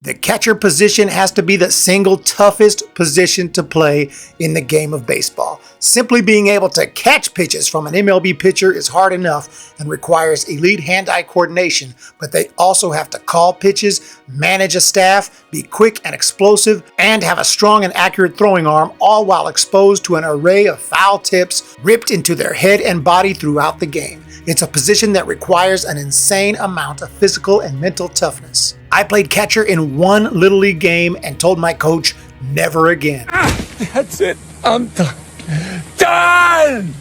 The catcher position has to be the single toughest position to play in the game of baseball. Simply being able to catch pitches from an MLB pitcher is hard enough and requires elite hand-eye coordination, but they also have to call pitches, manage a staff, be quick and explosive, and have a strong and accurate throwing arm, all while exposed to an array of foul tips ripped into their head and body throughout the game. It's a position that requires an insane amount of physical and mental toughness. I played catcher in one Little League game and told my coach, never again. That's it. I'm done. Done!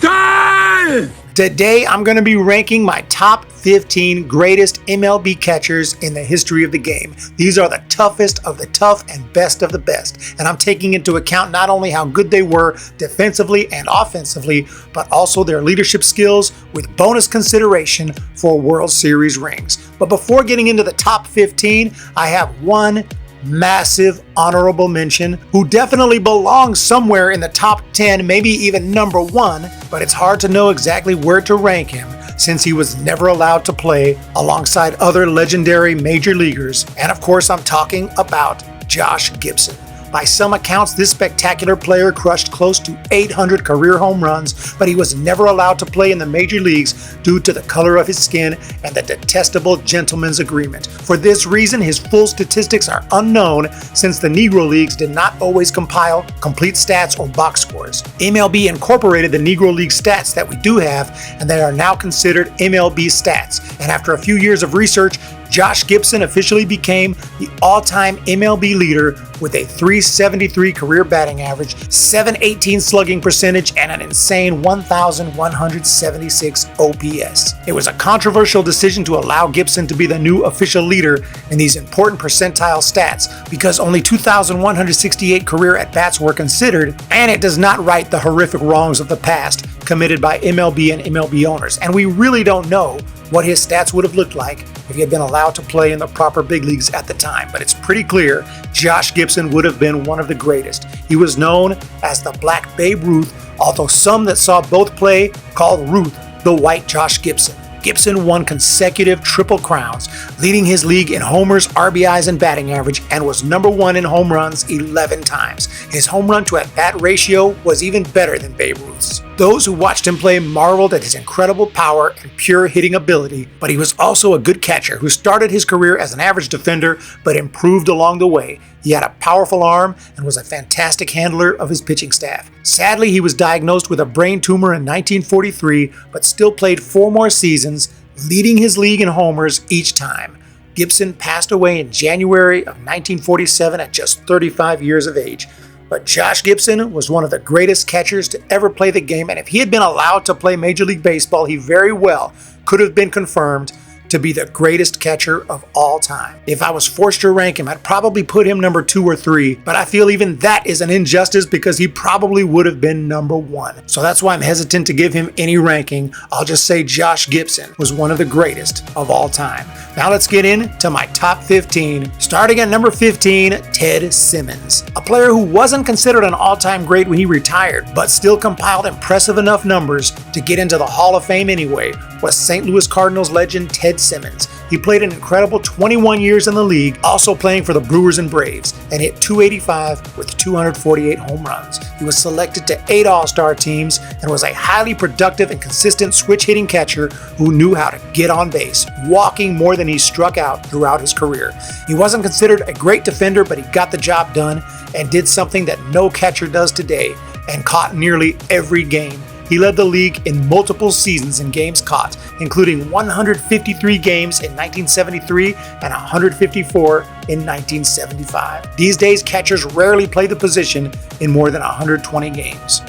Done! Today, I'm going to be ranking my top 15 greatest MLB catchers in the history of the game. These are the toughest of the tough and best of the best. And I'm taking into account not only how good they were defensively and offensively, but also their leadership skills with bonus consideration for World Series rings. But before getting into the top 15, I have one massive honorable mention who definitely belongs somewhere in the top 10, maybe even number 1, but it's hard to know exactly where to rank him since he was never allowed to play alongside other legendary major leaguers. And of course, I'm talking about Josh Gibson. By some accounts, this spectacular player crushed close to 800 career home runs, but he was never allowed to play in the major leagues due to the color of his skin and the detestable gentleman's agreement. For this reason, his full statistics are unknown since the Negro Leagues did not always compile complete stats or box scores. MLB incorporated the Negro League stats that we do have, and they are now considered MLB stats. And after a few years of research, Josh Gibson officially became the all-time MLB leader with a .373 career batting average, .718 slugging percentage, and an insane 1,176 OPS. It was a controversial decision to allow Gibson to be the new official leader in these important percentile stats because only 2,168 career at-bats were considered, and it does not right the horrific wrongs of the past committed by MLB and MLB owners. And we really don't know what his stats would have looked like if he had been allowed to play in the proper big leagues at the time. But it's pretty clear Josh Gibson would have been one of the greatest. He was known as the Black Babe Ruth, although some that saw both play called Ruth the White Josh Gibson. Gibson won consecutive Triple Crowns, leading his league in homers, RBIs, and batting average, and was number 1 in home runs 11 times. His home run to at-bat ratio was even better than Babe Ruth's. Those who watched him play marveled at his incredible power and pure hitting ability, but he was also a good catcher who started his career as an average defender but improved along the way. He had a powerful arm and was a fantastic handler of his pitching staff. Sadly, he was diagnosed with a brain tumor in 1943, but still played 4 more seasons, leading his league in homers each time. Gibson passed away in January of 1947 at just 35 years of age. But Josh Gibson was one of the greatest catchers to ever play the game, and if he had been allowed to play Major League Baseball, he very well could have been confirmed to be the greatest catcher of all time. If I was forced to rank him, I'd probably put him number 2 or 3, but I feel even that is an injustice because he probably would have been number 1. So that's why I'm hesitant to give him any ranking. I'll just say Josh Gibson was one of the greatest of all time. Now let's get into my top 15. Starting at number 15, Ted Simmons. A player who wasn't considered an all-time great when he retired, but still compiled impressive enough numbers to get into the Hall of Fame anyway, was St. Louis Cardinals legend Ted Simmons. He played an incredible 21 years in the league, also playing for the Brewers and Braves, and hit .285 with 248 home runs. He was selected to 8 All-Star teams and was a highly productive and consistent switch-hitting catcher who knew how to get on base, walking more than he struck out throughout his career. He wasn't considered a great defender, but he got the job done and did something that no catcher does today, and caught nearly every game. He led the league in multiple seasons in games caught, including 153 games in 1973 and 154 in 1975. These days, catchers rarely play the position in more than 120 games.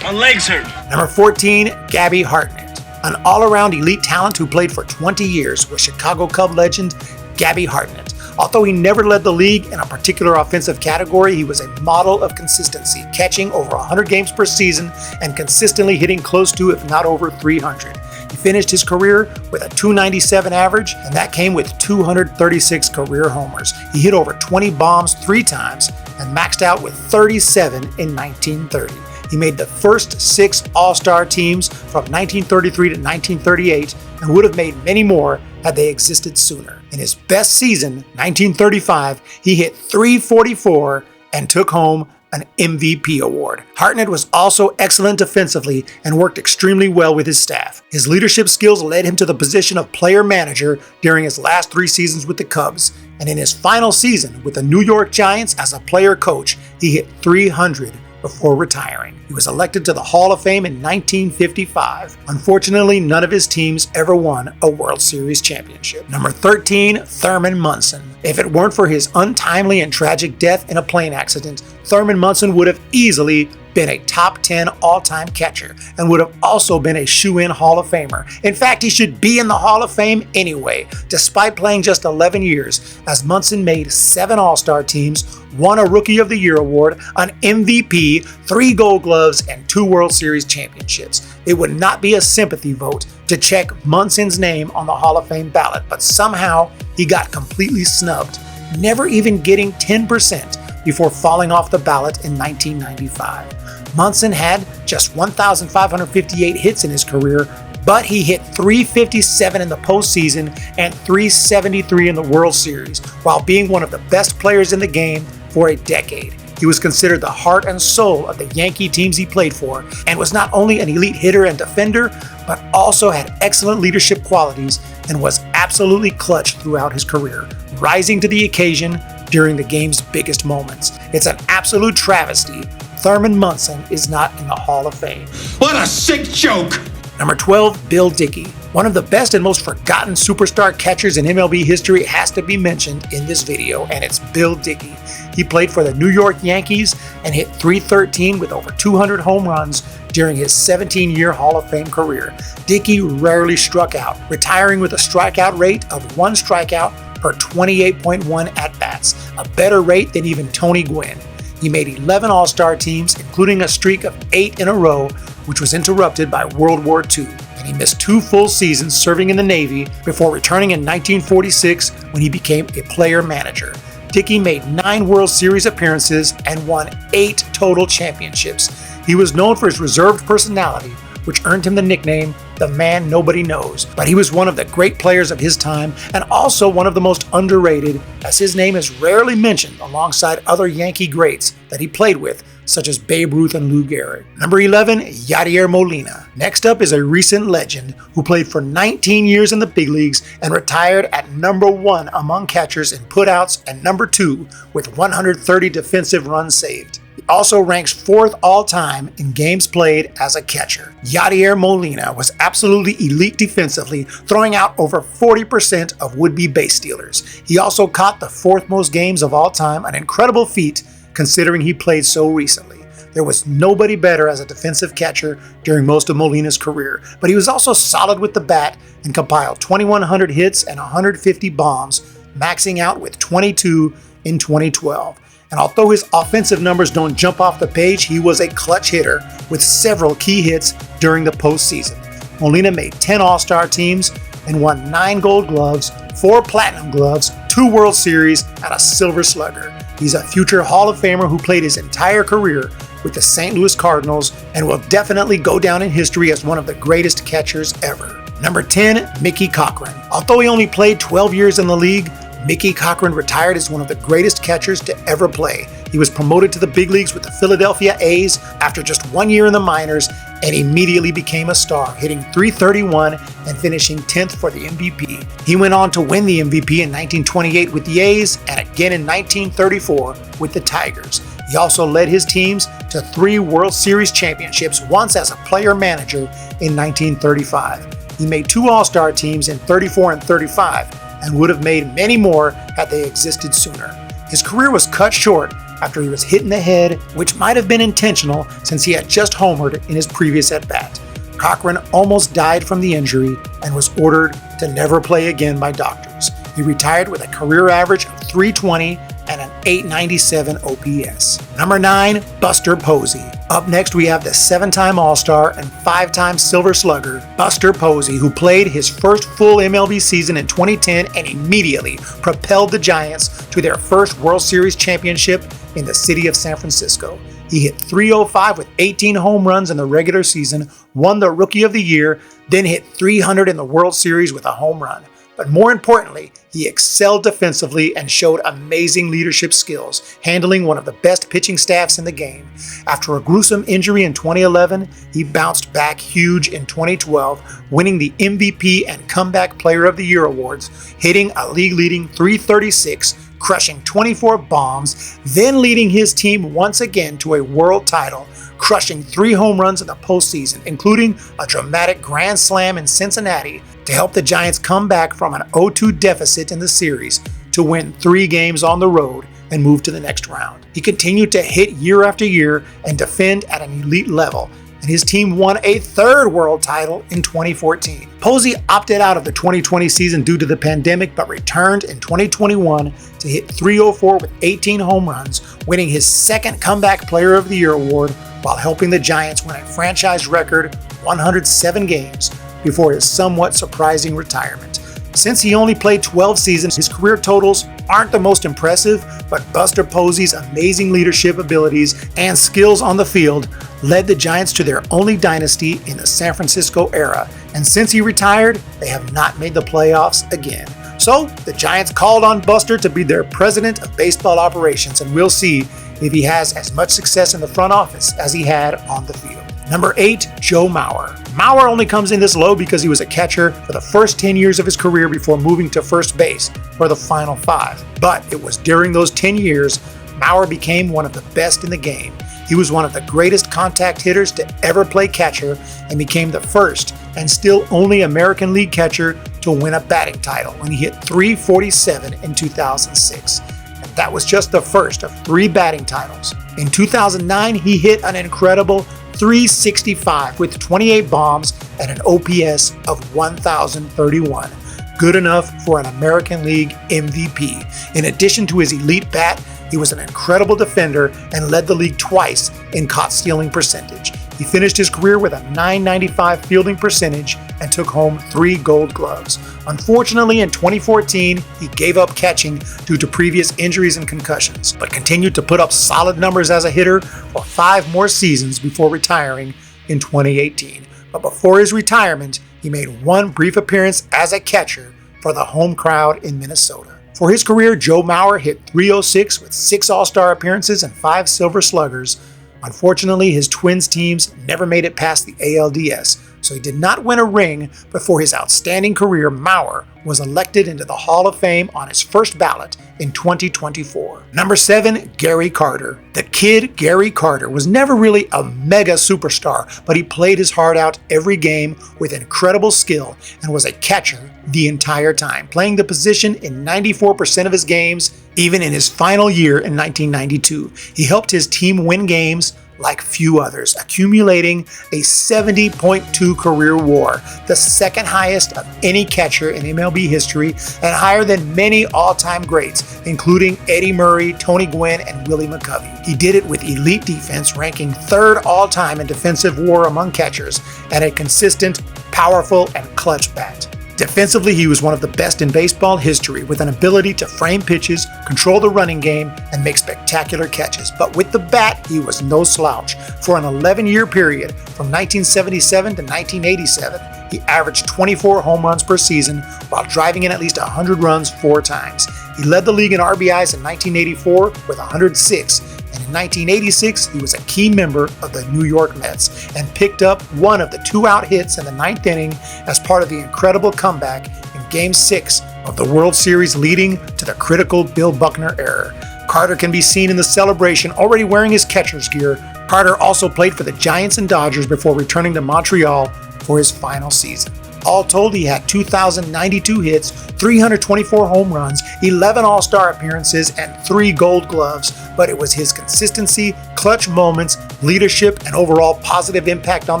My legs hurt. Number 14, Gabby Hartnett. An all-around elite talent who played for 20 years was Chicago Cub legend Gabby Hartnett. Although he never led the league in a particular offensive category, he was a model of consistency, catching over 100 games per season and consistently hitting close to, if not over, 300. He finished his career with a .297 average, and that came with 236 career homers. He hit over 20 bombs 3 times and maxed out with 37 in 1930. He made the first 6 All-Star teams from 1933 to 1938 and would have made many more had they existed sooner. In his best season, 1935, he hit .344 and took home an MVP award. Hartnett was also excellent defensively and worked extremely well with his staff. His leadership skills led him to the position of player manager during his last 3 seasons with the Cubs, and in his final season with the New York Giants as a player coach, he hit .300 before retiring. He was elected to the Hall of Fame in 1955. Unfortunately, none of his teams ever won a World Series championship. Number 13, Thurman Munson. If it weren't for his untimely and tragic death in a plane accident, Thurman Munson would have easily been a top 10 all-time catcher and would have also been a shoo-in Hall of Famer. In fact, he should be in the Hall of Fame anyway, despite playing just 11 years, as Munson made 7 All-Star teams, won a Rookie of the Year award, an MVP, 3 Gold Gloves, and 2 World Series championships. It would not be a sympathy vote to check Munson's name on the Hall of Fame ballot, but somehow he got completely snubbed, never even getting 10% before falling off the ballot in 1995. Munson had just 1,558 hits in his career, but he hit .357 in the postseason and .373 in the World Series, while being one of the best players in the game for a decade. He was considered the heart and soul of the Yankee teams he played for, and was not only an elite hitter and defender, but also had excellent leadership qualities and was absolutely clutch throughout his career, rising to the occasion during the game's biggest moments. It's an absolute travesty Thurman Munson is not in the Hall of Fame. What a sick joke! Number 12, Bill Dickey. One of the best and most forgotten superstar catchers in MLB history has to be mentioned in this video, and it's Bill Dickey. He played for the New York Yankees and hit .313 with over 200 home runs during his 17-year Hall of Fame career. Dickey rarely struck out, retiring with a strikeout rate of 1 strikeout per 28.1 at-bats, a better rate than even Tony Gwynn. He made 11 All-Star teams, including a streak of 8 in a row, which was interrupted by World War II, and he missed 2 full seasons serving in the Navy before returning in 1946 when he became a player manager. Dickey made 9 World Series appearances and won 8 total championships. He was known for his reserved personality, which earned him the nickname the man nobody knows, but he was one of the great players of his time and also one of the most underrated, as his name is rarely mentioned alongside other Yankee greats that he played with, such as Babe Ruth and Lou Gehrig. Number 11, Yadier Molina. Next up is a recent legend who played for 19 years in the big leagues and retired at number 1 among catchers in putouts and number 2 with 130 defensive runs saved. He also ranks 4th all-time in games played as a catcher. Yadier Molina was absolutely elite defensively, throwing out over 40% of would-be base stealers. He also caught the 4th most games of all time, an incredible feat considering he played so recently. There was nobody better as a defensive catcher during most of Molina's career, but he was also solid with the bat and compiled 2,100 hits and 150 bombs, maxing out with 22 in 2012. And although his offensive numbers don't jump off the page, he was a clutch hitter with several key hits during the postseason. Molina made 10 All-Star teams and won 9 Gold Gloves, 4 Platinum Gloves, 2 World Series, and a Silver Slugger. He's a future Hall of Famer who played his entire career with the St. Louis Cardinals and will definitely go down in history as one of the greatest catchers ever. Number 10, Mickey Cochrane. Although he only played 12 years in the league, Mickey Cochrane retired as one of the greatest catchers to ever play. He was promoted to the big leagues with the Philadelphia A's after just 1 year in the minors and immediately became a star, hitting .331 and finishing 10th for the MVP. He went on to win the MVP in 1928 with the A's and again in 1934 with the Tigers. He also led his teams to 3 World Series championships, once as a player manager in 1935. He made 2 All-Star teams in 34 and 35 and would have made many more had they existed sooner. His career was cut short after he was hit in the head, which might have been intentional since he had just homered in his previous at-bat. Cochrane almost died from the injury and was ordered to never play again by doctors. He retired with a career average of .320 and an .897 OPS. Number 9, Buster Posey. Up next, we have the 7-time All-Star and 5-time Silver Slugger, Buster Posey, who played his first full MLB season in 2010 and immediately propelled the Giants to their first World Series championship in the city of San Francisco. He hit .305 with 18 home runs in the regular season, won the Rookie of the Year, then hit .300 in the World Series with a home run. But more importantly, he excelled defensively and showed amazing leadership skills, handling one of the best pitching staffs in the game. After a gruesome injury in 2011, he bounced back huge in 2012, winning the MVP and Comeback Player of the Year awards, hitting a league-leading .336, crushing 24 bombs, then leading his team once again to a world title, crushing 3 home runs in the postseason, including a dramatic grand slam in Cincinnati to help the Giants come back from an 0-2 deficit in the series to win 3 games on the road and move to the next round. He continued to hit year after year and defend at an elite level, and his team won a 3rd world title in 2014. Posey opted out of the 2020 season due to the pandemic, but returned in 2021 to hit .304 with 18 home runs, winning his 2nd Comeback Player of the Year award while helping the Giants win a franchise record 107 games before his somewhat surprising retirement. Since he only played 12 seasons, his career totals aren't the most impressive, but Buster Posey's amazing leadership abilities and skills on the field led the Giants to their only dynasty in the San Francisco era, and since he retired, they have not made the playoffs again. So, the Giants called on Buster to be their president of baseball operations, and we'll see if he has as much success in the front office as he had on the field. Number 8, Joe Mauer. Mauer only comes in this low because he was a catcher for the first 10 years of his career before moving to first base for the final 5. But it was during those 10 years, Mauer became one of the best in the game. He was one of the greatest contact hitters to ever play catcher and became the first and still only American League catcher to win a batting title when he hit .347 in 2006. And that was just the first of 3 batting titles. In 2009, he hit an incredible .365 with 28 bombs and an OPS of 1,031. Good enough for an American League MVP. In addition to his elite bat, he was an incredible defender and led the league twice in caught stealing percentage. He finished his career with a .995 fielding percentage and took home 3 Gold Gloves. Unfortunately, in 2014, he gave up catching due to previous injuries and concussions, but continued to put up solid numbers as a hitter for 5 more seasons before retiring in 2018. But before his retirement, he made 1 brief appearance as a catcher for the home crowd in Minnesota. For his career, Joe Mauer hit .306 with 6 All-Star appearances and 5 Silver Sluggers. Unfortunately, his Twins teams never made it past the ALDS, so he did not win a ring, but for his outstanding career, Mauer was elected into the Hall of Fame on his first ballot in 2024. Number 7, Gary Carter. The kid, Gary Carter, was never really a mega superstar, but he played his heart out every game with incredible skill and was a catcher the entire time, playing the position in 94% of his games, even in his final year in 1992. He helped his team win games like few others, accumulating a 70.2 career WAR, the 2nd highest of any catcher in MLB history and higher than many all-time greats, including Eddie Murray, Tony Gwynn, and Willie McCovey. He did it with elite defense, ranking 3rd all-time in defensive WAR among catchers, and a consistent, powerful, and clutch bat. Defensively, he was one of the best in baseball history, with an ability to frame pitches, control the running game, and make spectacular catches. But with the bat, he was no slouch. For an 11-year period, from 1977 to 1987, he averaged 24 home runs per season while driving in at least 100 runs 4 times. He led the league in RBIs in 1984 with 106, and in 1986, he was a key member of the New York Mets and picked up one of the 2-out hits in the 9th inning as part of the incredible comeback in Game 6 of the World Series, leading to the critical Bill Buckner error. Carter can be seen in the celebration already wearing his catcher's gear. Carter also played for the Giants and Dodgers before returning to Montreal for his final season. All told, he had 2,092 hits, 324 home runs, 11 All-Star appearances, and 3 Gold Gloves, but it was his consistency, clutch moments, leadership, and overall positive impact on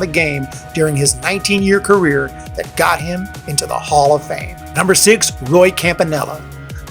the game during his 19-year career that got him into the Hall of Fame. Number 6, Roy Campanella.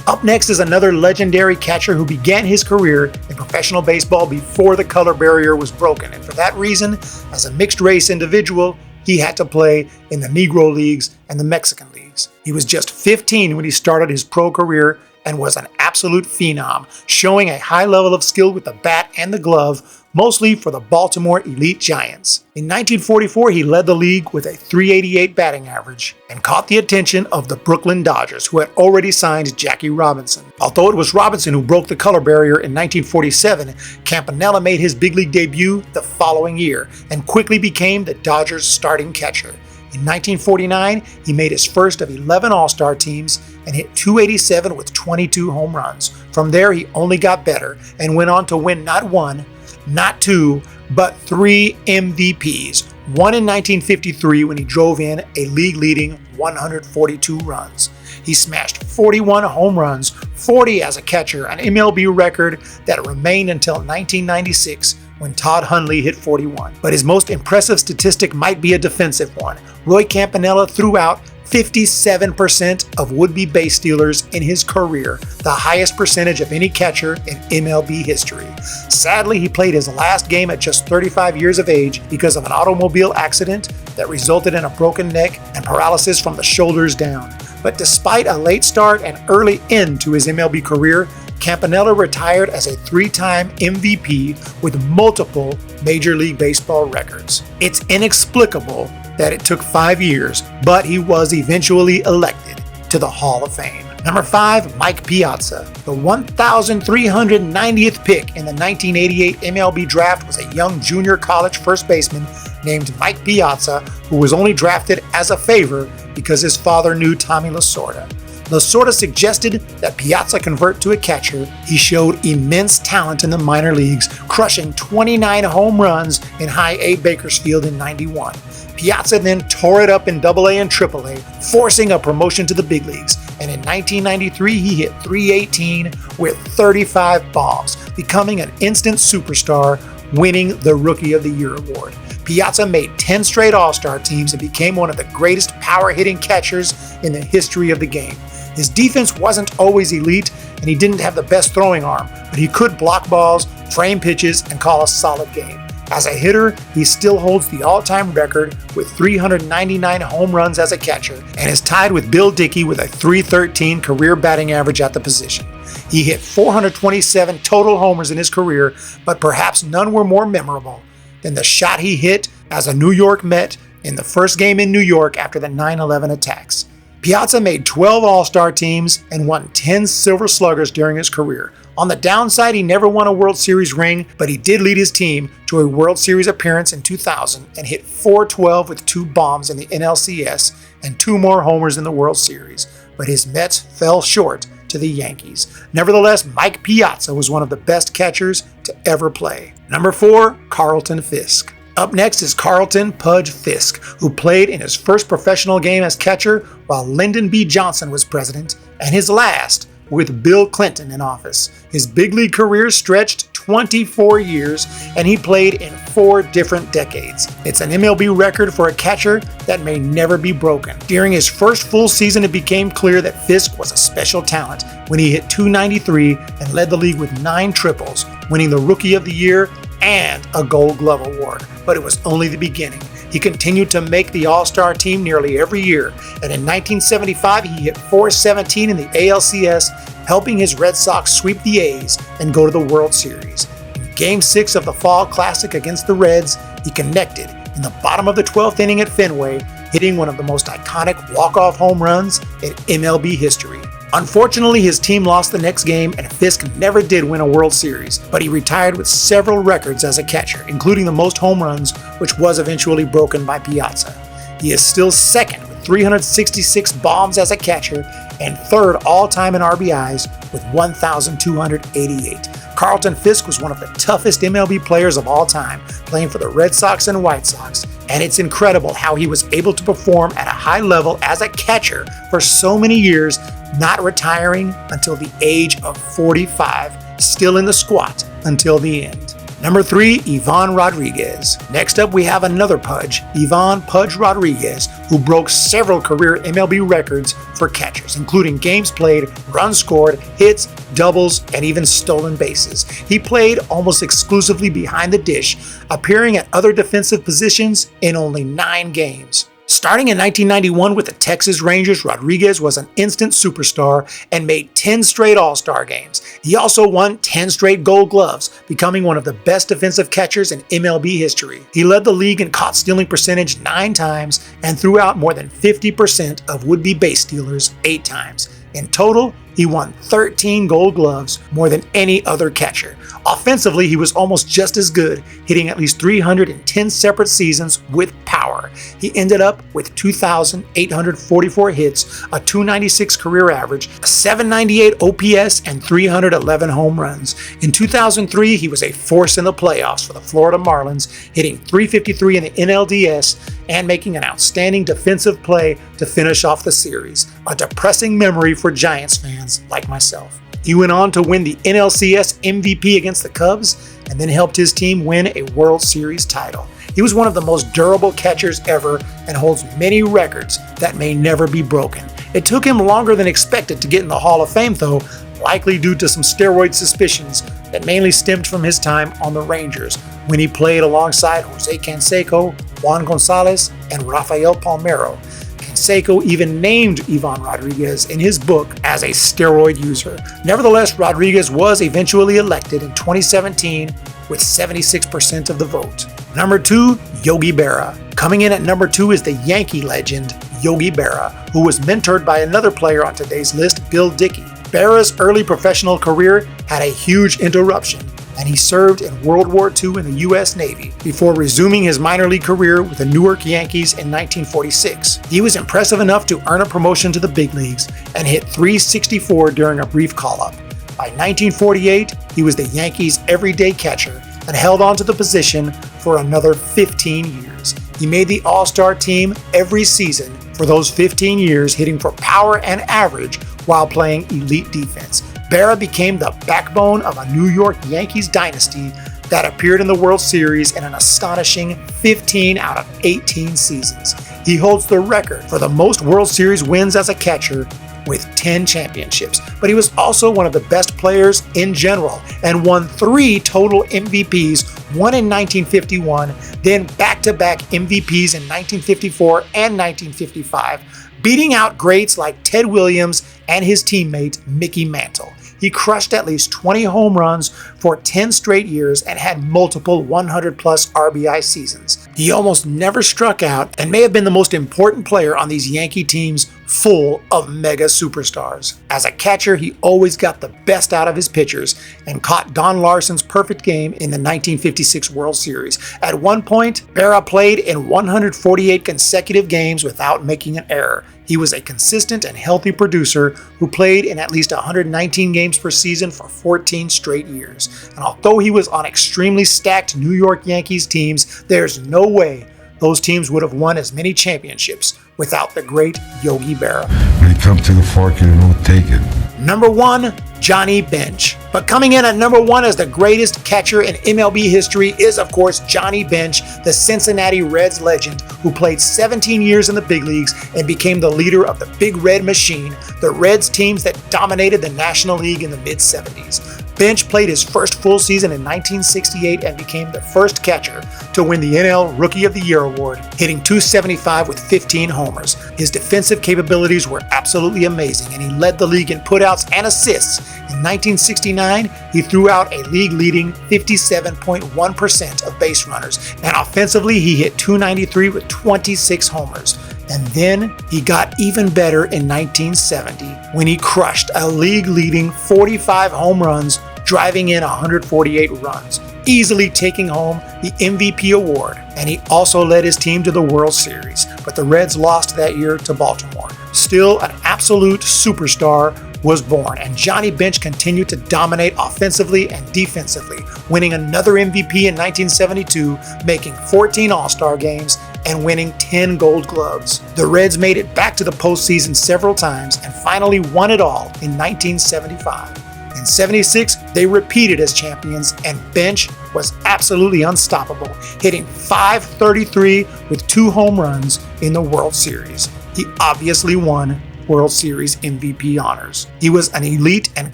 Up next is another legendary catcher who began his career in professional baseball before the color barrier was broken, and for that reason, as a mixed-race individual, he had to play in the Negro Leagues and the Mexican Leagues. He was just 15 when he started his pro career and was an absolute phenom, showing a high level of skill with the bat and the glove mostly for the Baltimore Elite Giants. In 1944, he led the league with a .388 batting average and caught the attention of the Brooklyn Dodgers, who had already signed Jackie Robinson. Although it was Robinson who broke the color barrier in 1947, Campanella made his big league debut the following year and quickly became the Dodgers' starting catcher. In 1949, he made his first of 11 All-Star teams and hit .287 with 22 home runs. From there, he only got better and went on to win not one, not two, but 3 MVPs. One in 1953 when he drove in a league-leading 142 runs. He smashed 41 home runs, 40 as a catcher, an MLB record that remained until 1996 when Todd Hundley hit 41. But his most impressive statistic might be a defensive one. Roy Campanella threw out 57% of would-be base stealers in his career, the highest percentage of any catcher in MLB history. Sadly, he played his last game at just 35 years of age because of an automobile accident that resulted in a broken neck and paralysis from the shoulders down. But despite a late start and early end to his MLB career, Campanella retired as a 3-time MVP with multiple Major League Baseball records. It's inexplicable that it took 5 years, but he was eventually elected to the Hall of Fame. Number 5, Mike Piazza. The 1,390th pick in the 1988 MLB draft was a young junior college first baseman named Mike Piazza, who was only drafted as a favor because his father knew Tommy Lasorda. Lasorda suggested that Piazza convert to a catcher. He showed immense talent in the minor leagues, crushing 29 home runs in High A Bakersfield in '91. Piazza then tore it up in AA and AAA, forcing a promotion to the big leagues. And in 1993, he hit .318 with 35 bombs, becoming an instant superstar, winning the Rookie of the Year award. Piazza made 10 straight All-Star teams and became one of the greatest power-hitting catchers in the history of the game. His defense wasn't always elite, and he didn't have the best throwing arm, but he could block balls, frame pitches, and call a solid game. As a hitter, he still holds the all-time record with 399 home runs as a catcher and is tied with Bill Dickey with a .313 career batting average at the position. He hit 427 total homers in his career, but perhaps none were more memorable than the shot he hit as a New York Met in the first game in New York after the 9/11 attacks. Piazza made 12 All-Star teams and won 10 Silver Sluggers during his career. On the downside, he never won a World Series ring, but he did lead his team to a World Series appearance in 2000 and hit .412 with 2 bombs in the NLCS and 2 more homers in the World Series. But his Mets fell short to the Yankees. Nevertheless, Mike Piazza was one of the best catchers to ever play. Number 4, Carlton Fisk. Up next is Carlton Pudge Fisk, who played in his first professional game as catcher while Lyndon B. Johnson was president, and his last with Bill Clinton in office. His big league career stretched 24 years, and he played in 4 different decades. It's an MLB record for a catcher that may never be broken. During his first full season, it became clear that Fisk was a special talent when he hit .293 and led the league with 9 triples, winning the Rookie of the Year and a Gold Glove award. But it was only the beginning. He continued to make the All-Star team nearly every year, and in 1975 he hit .417 in the ALCS, helping his Red Sox sweep the A's and go to the World Series. In Game 6 of the Fall Classic against the Reds, he connected in the bottom of the 12th inning at Fenway, hitting one of the most iconic walk-off home runs in MLB history. Unfortunately, his team lost the next game and Fisk never did win a World Series, but he retired with several records as a catcher, including the most home runs, which was eventually broken by Piazza. He is still second with 366 bombs as a catcher and third all-time in RBIs with 1,288. Carlton Fisk was one of the toughest MLB players of all time, playing for the Red Sox and White Sox, and it's incredible how he was able to perform at a high level as a catcher for so many years, not retiring until the age of 45, still in the squat until the end. Number 3, Ivan Rodriguez. Next up, we have another Pudge, Ivan Pudge Rodriguez, who broke several career MLB records for catchers, including games played, runs scored, hits, doubles, and even stolen bases. He played almost exclusively behind the dish, appearing at other defensive positions in only 9 games. Starting in 1991 with the Texas Rangers, Rodriguez was an instant superstar and made 10 straight All-Star games. He also won 10 straight Gold Gloves, becoming one of the best defensive catchers in MLB history. He led the league in caught stealing percentage 9 times and threw out more than 50% of would-be base stealers 8 times. In total, he won 13 Gold Gloves, more than any other catcher. Offensively, he was almost just as good, hitting at least 310 separate seasons with power. He ended up with 2,844 hits, a 296 career average, a 798 OPS, and 311 home runs. In 2003, he was a force in the playoffs for the Florida Marlins, hitting .353 in the NLDS and making an outstanding defensive play to finish off the series. A depressing memory for Giants fans like myself. He went on to win the NLCS MVP against the Cubs and then helped his team win a World Series title. He was one of the most durable catchers ever and holds many records that may never be broken. It took him longer than expected to get in the Hall of Fame though, likely due to some steroid suspicions that mainly stemmed from his time on the Rangers when he played alongside Jose Canseco, Juan Gonzalez, and Rafael Palmeiro. Canseco even named Ivan Rodriguez in his book as a steroid user. Nevertheless, Rodriguez was eventually elected in 2017 with 76% of the vote. Number 2, Yogi Berra. Coming in at number 2 is the Yankee legend, Yogi Berra, who was mentored by another player on today's list, Bill Dickey. Berra's early professional career had a huge interruption, and he served in World War II in the U.S. Navy before resuming his minor league career with the Newark Yankees in 1946. He was impressive enough to earn a promotion to the big leagues and hit .364 during a brief call-up. By 1948, he was the Yankees' everyday catcher and held on to the position for another 15 years. He made the All-Star team every season for those 15 years, hitting for power and average while playing elite defense. Berra became the backbone of a New York Yankees dynasty that appeared in the World Series in an astonishing 15 out of 18 seasons. He holds the record for the most World Series wins as a catcher with 10 championships, but he was also one of the best players in general and won 3 total MVPs, one in 1951, then back-to-back MVPs in 1954 and 1955, beating out greats like Ted Williams and his teammate Mickey Mantle. He crushed at least 20 home runs for 10 straight years and had multiple 100-plus RBI seasons. He almost never struck out and may have been the most important player on these Yankee teams full of mega superstars. As a catcher, he always got the best out of his pitchers and caught Don Larson's perfect game in the 1956 World Series. At one point, Berra played in 148 consecutive games without making an error. He was a consistent and healthy producer who played in at least 119 games per season for 14 straight years. And although he was on extremely stacked New York Yankees teams, there's no way those teams would have won as many championships without the great Yogi Berra. When you come to the fork, you don't take it. Number 1, Johnny Bench. But coming in at number 1 as the greatest catcher in MLB history is, of course, Johnny Bench, the Cincinnati Reds legend who played 17 years in the big leagues and became the leader of the Big Red Machine, the Reds teams that dominated the National League in the mid-70s. Bench played his first full season in 1968 and became the first catcher to win the NL Rookie of the Year award, hitting .275 with 15 homers. His defensive capabilities were absolutely amazing, and he led the league in putouts and assists. In 1969, he threw out a league-leading 57.1% of base runners, and offensively, he hit .293 with 26 homers. And then he got even better in 1970 when he crushed a league-leading 45 home runs, driving in 148 runs, easily taking home the MVP award. And he also led his team to the World Series, but the Reds lost that year to Baltimore. Still, an absolute superstar was born, and Johnny Bench continued to dominate offensively and defensively, winning another MVP in 1972, making 14 All-Star games, and winning 10 Gold Gloves. The Reds made it back to the postseason several times and finally won it all in 1975. In '76, they repeated as champions, and Bench was absolutely unstoppable, hitting .533 with 2 home runs in the World Series. He obviously won World Series MVP honors. He was an elite and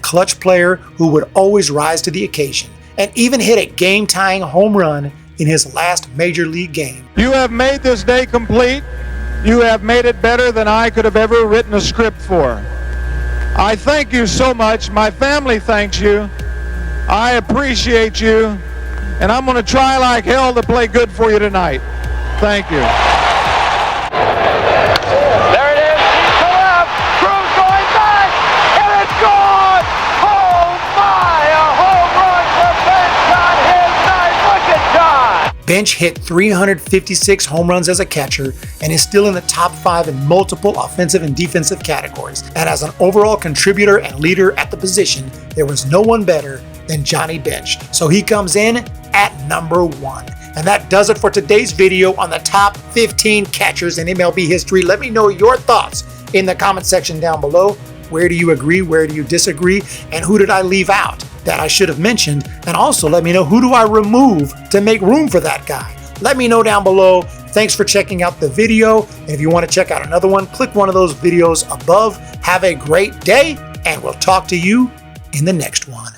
clutch player who would always rise to the occasion, and even hit a game-tying home run in his last major league game. You have made this day complete You have made it better than I could have ever written a script for. I thank you so much. My family thanks you. I appreciate you. And I'm going to try like hell to play good for you tonight. Thank you. There it is. Deep to left. Cruz going back. And it's gone. Oh, my. A home run for Bench on his night. Look at John. Bench hit 356 home runs as a catcher and is still in the top 5 in multiple offensive and defensive categories. And as an overall contributor and leader at the position, there was no one better than Johnny Bench. So he comes in at number 1. And that does it for today's video on the top 15 catchers in MLB history. Let me know your thoughts in the comment section down below. Where do you agree? Where do you disagree? And who did I leave out that I should have mentioned? And also let me know, who do I remove to make room for that guy? Let me know down below. Thanks for checking out the video. And if you want to check out another one, click one of those videos above. Have a great day, and we'll talk to you in the next one.